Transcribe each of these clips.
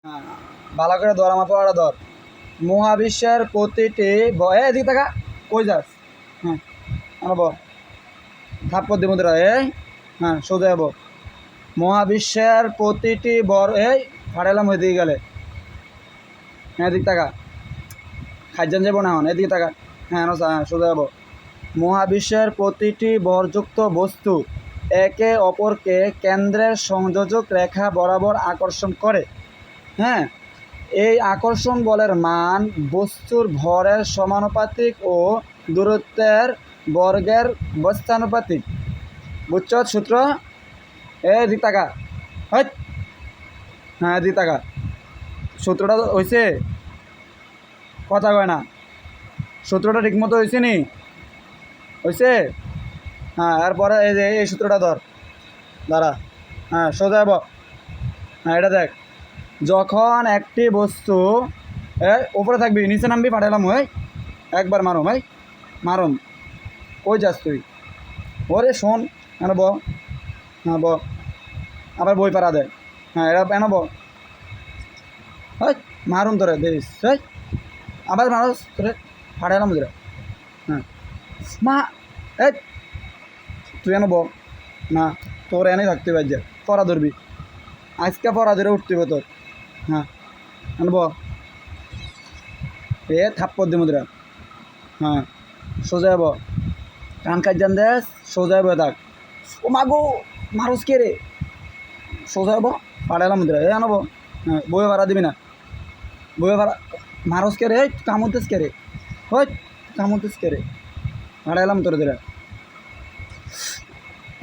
হ্যাঁ, ভালো করে ধর, আমার পড়াটা ধর। মহাবিশ্বের প্রতিটি এদিকে থাকা, কই যাস? হ্যাঁ, আনব থাপ্পর দিব তোরা, হ্যাঁ সোজা যাবো। মহাবিশ্বের প্রতিটি এই ফাড়াইলাম ওইদিকে গেলে। হ্যাঁ এদিক টাকা খাইজান যাবো না এখন, এদিকে টাকা। হ্যাঁ হ্যাঁ সোজা যাবো। মহাবিশ্বের প্রতিটি ভরযুক্ত বস্তু একে অপরকে কেন্দ্রের সংযোজক রেখা বরাবর আকর্ষণ করে। হ্যাঁ, এই আকর্ষণ বলের মান বস্তুর ভরের সমানুপাতিক ও দূরত্বের বর্গের ব্যস্তানুপাতিক। বুঝছ সূত্র? দিক টাকা। হ্যাঁ দিক টাকা। সূত্রটা হয়েছে, কথা কয় না। সূত্রটা ঠিকমতো হয়েছে নি? হয়েছে? হ্যাঁ, এরপরে এই যে এই সূত্রটা ধর, দাঁড়া। হ্যাঁ সোজা যাব। হ্যাঁ এটা দেখ, যখন একটি বস্তু উপরে থাকবি, নিচে নামবি, পাঠালাম ওই একবার মারুম, মারুম। কই যাস তুই? ওরে শোন, এনে ব। হ্যাঁ ব, আবার বই পাড়া দে। হ্যাঁ এটা এনে ব। মারুম তোরে দেখিস, আবার মানুষ তোরে ফাটাইলাম তোরে। হ্যাঁ মা, এই তুই এনে ব। না, তোর এনেই থাকতে পারছে, পড়া ধরবি আজকে, পড়া ধরে উঠতে হবে তোর। হ্যাঁ এনে ব, থাপ্পর দিব তোরা। হ্যাঁ সোজা যাব, কান কাজ দেশ, সোজা যাব থাক। ও মাগো, মারুস কে রে? সোজা যাব, পাঠাইলাম তোরা, আনবো। হ্যাঁ বইয়ে ভাড়া দিবি না, বইয়ে ভাড়া। মারুস কে রে? কামড়তেস কে রে? কামড়তেস কে রে? পাঠাইলাম তোরা তোরা।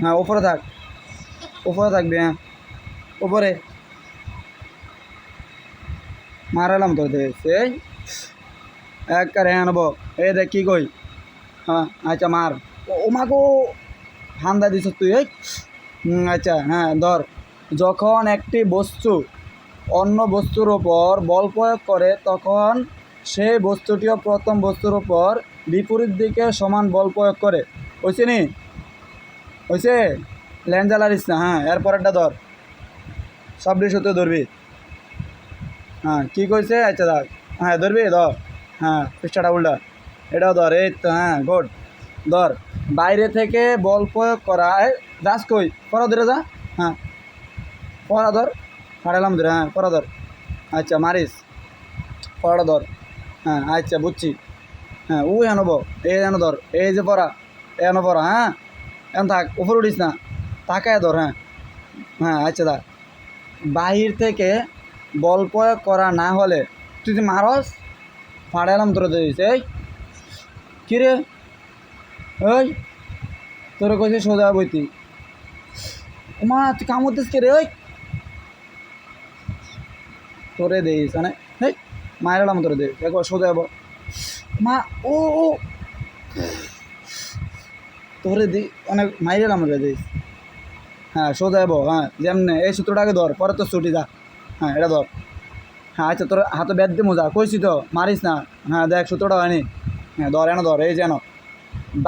হ্যাঁ উপরে থাক, উপরে থাকবি। হ্যাঁ উপরে মারালাম তোর দেখে, এক কারে আনবো। দেখ কি কই। হ্যাঁ আচ্ছা মার। ও মাগো, হান্দা দিছ তুই। আচ্ছা হ্যাঁ ধর, যখন একটি বস্তু অন্য বস্তুর ওপর বল প্রয়োগ করে, তখন সেই বস্তুটিও প্রথম বস্তুর ওপর বিপরীত দিকে সমান বল প্রয়োগ করে। হয়েছে নি? হয়েছে? ল্যান্ডা লারিস না। হ্যাঁ এরপরেরটা ধর, সবটি সূত্র ধরবি। হ্যাঁ কী কইছে? আচ্ছা দেখ, হ্যাঁ ধরবি, ধর। হ্যাঁ পৃষ্ঠাটা উল্টা, এটাও ধর। এই তো, হ্যাঁ গুড। ধর, বাইরে থেকে বল প্রয়োগ করা, যাস কই? পড়া ধরে যা। হ্যাঁ পড়া ধর, ফাড়ালাম ধরে। হ্যাঁ পড়া ধর। আচ্ছা মারিস, পড়াটা ধর। হ্যাঁ আচ্ছা বুঝছি। হ্যাঁ ও এনব, এই যেন ধর, এই যে পড়া, এন পড়া। হ্যাঁ এখন থাক, উপরে উঠিস না, তাকায় ধর। হ্যাঁ হ্যাঁ আচ্ছা দেখ, বাহির থেকে বল প্রয়োগ করা না হলে তুই যে মারস, ফাড়ালাম তোরা দিয়েছে। এই কিরে, ওই তোরা কইছে সোজা বইতি, মা তুই কামড়তেস কে রে? ওই তোরে দিস মানে, হেই মায়েরালাম তোরে দিস, একবার সোজা যাবো। মা ও ও তোরে দি, অনেক মাইরালাম রে দিস। হ্যাঁ সোজা যাবো। হ্যাঁ যেমনে এই সূত্রটা আগে ধর, পরে তো ছুটি যা। হ্যাঁ এটা ধর। হ্যাঁ আচ্ছা তোর হাতে ব্যাট দিয়ে মজা কইছি তো, মারিস না। হ্যাঁ দেখ সূত্রটা হয়নি। হ্যাঁ ধর, এনে ধর, এই যেন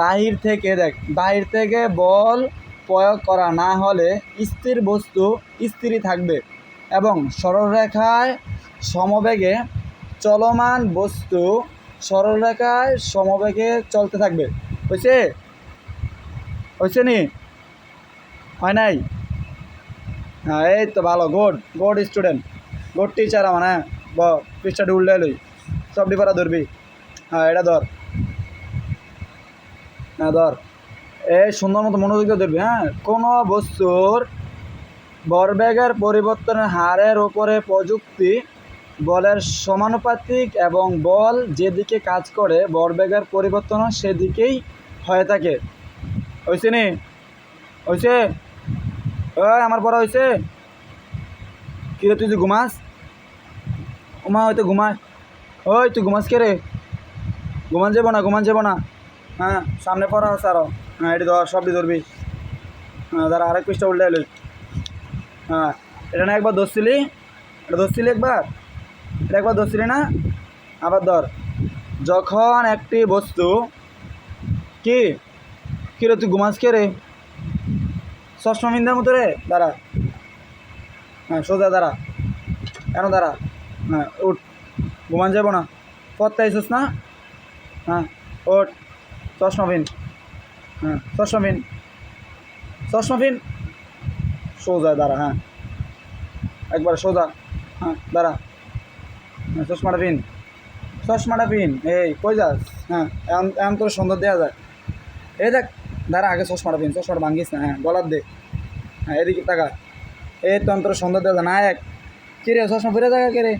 বাহির থেকে, দেখ বাহির থেকে বল প্রয়োগ করা না হলে স্থির বস্তু স্থিরই থাকবে এবং সরলরেখায় সমবেগে চলমান বস্তু সরলরেখায় সমবেগে চলতে থাকবে। হয়েছে? হয়েছে নি? হয় নাই? হ্যাঁ এই তো ভালো, good good student, good teacher আমার। হ্যাঁ পৃষ্ঠাটা উল্টে লই, সব ডিপারা ধরবি। হ্যাঁ এটা ধর। হ্যাঁ ধর, এই সুন্দর মতো মনোযোগ দিয়ে ধরবি। হ্যাঁ, কোনো বস্তুর ভরবেগের পরিবর্তনের হারের উপরে প্রযুক্তি বলের সমানুপাতিক এবং বল যেদিকে কাজ করে ভরবেগের পরিবর্তন সেদিকেই হয়ে থাকে। হয়েছে নি? হয়েছে? ওই আমার পড়া হয়েছে? কিরে তুই যে ঘুমাস? ওমা হয়তো ঘুমায়। ওই তুই ঘুমাস কে রে? ঘুমান যাবো না, ঘুমান যাবো না। হ্যাঁ সামনে পড়া আছে আরো। হ্যাঁ এটি ধর, সবটি ধরবি। হ্যাঁ দাঁড়া, আরেক পৃষ্ঠা উল্টে এলি। হ্যাঁ এটা না একবার ধরছিলি, এটা ধরছিলি একবার, এটা একবার ধরছিলি না? আবার ধর, যখন একটি বস্তু কি কিরে তুই ঘুমাস কে রে? চশমা মিন্দার মতো রে, দাঁড়া। হ্যাঁ সোজা দাঁড়া। কেন দাঁড়া, হ্যাঁ উঠ, ঘুমান যাবো না, পড়তে আইসিস না, হ্যাঁ ওঠ, চশমা পিন, হ্যাঁ চশমা পিন, চশমা পিন, সোজা দাঁড়া, হ্যাঁ একবার সোজা, হ্যাঁ দাঁড়া, হ্যাঁ চশমাটা পিন, চশমাটা পিন, এই কই যাস, হ্যাঁ এমন এমন তোর সুন্দর দেওয়া যায়, এই দেখ, দাঁড়া আগে চশমাটা পিন, চশমাটা ভাঙ্গিস না, হ্যাঁ গলার দে, হ্যাঁ এদিকে টাকা, এই তো অন্তর সুন্দর দেওয়া যায় না, এক কিরে চশমা ফিরে থাকা কে রে,